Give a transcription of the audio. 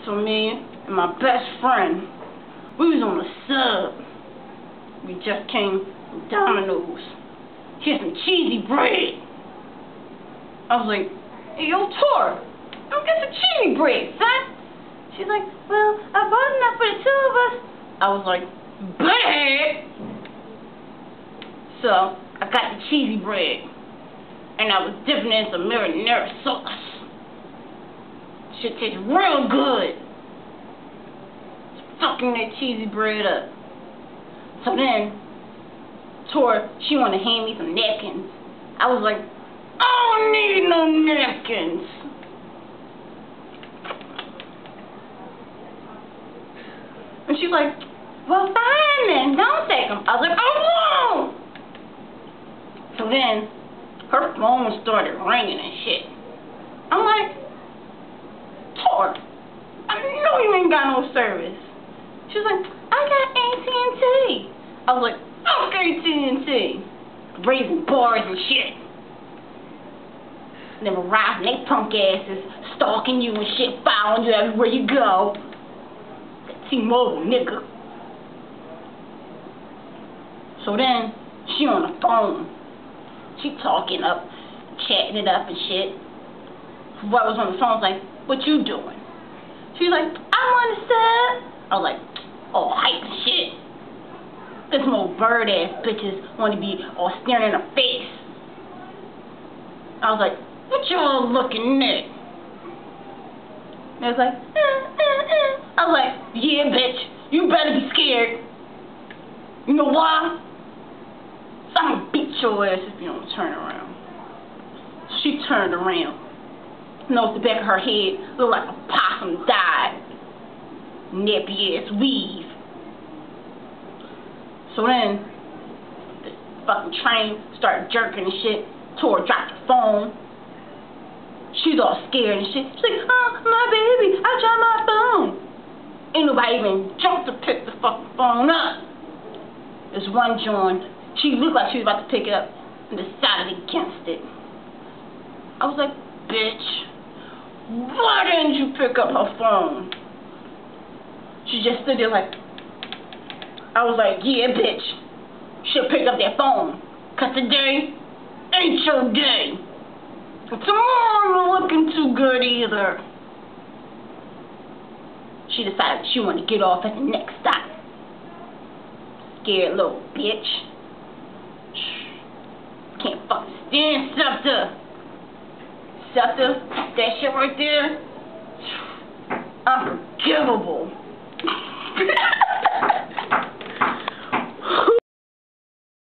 So me and my best friend, we was on the sub. We just came from Domino's. Here's some cheesy bread. I was like, hey, yo, Tor, don't get some cheesy bread, son. She's like, well, I bought enough for the two of us. I was like, bet. So I got the cheesy bread, and I was dipping it in some marinara sauce. Shit tastes real good. Fucking that cheesy bread up. So then, Tor, she wanted to hand me some napkins. I was like, I don't need no napkins. And she's like, well, fine then, don't take them. I was like, I won't. So then, her phone started ringing and shit. I'm like, Tor, I know you ain't got no service. She's like, I got AT&T. I was like, fuck AT&T. Raising bars and shit. Them arriving, they punk asses, stalking you and shit, following you everywhere you go. That T-Mobile nigga. So then, she on the phone. She talking up, chatting it up and shit. What was on the phone was like, what you doing? She's like, I'm on the sub. I was like, oh, hype and shit. This little bird ass bitches want to be all staring in her face. I was like, what y'all looking at? And I was like, I was like, yeah, bitch, you better be scared. You know why? I'm gonna beat your ass if you don't turn around. She turned around. Noticed the back of her head looked like a possum died. Nappy ass weave. So then, the fucking train started jerking and shit. Tor dropped the phone. She's all scared and shit. She's like, oh, my baby, I dropped my phone. Ain't nobody even jumped to pick the fucking phone up. This one joint, she looked like she was about to pick it up and decided against it. I was like, bitch, why didn't you pick up her phone? She just stood there like, I was like, yeah, bitch, should've picked up that phone. 'Cause today ain't your day. And tomorrow you're looking too good either. She decided she wanted to get off at the next stop. Scared little bitch. Can't fucking stand SEPTA. SEPTA, that shit right there, unforgivable.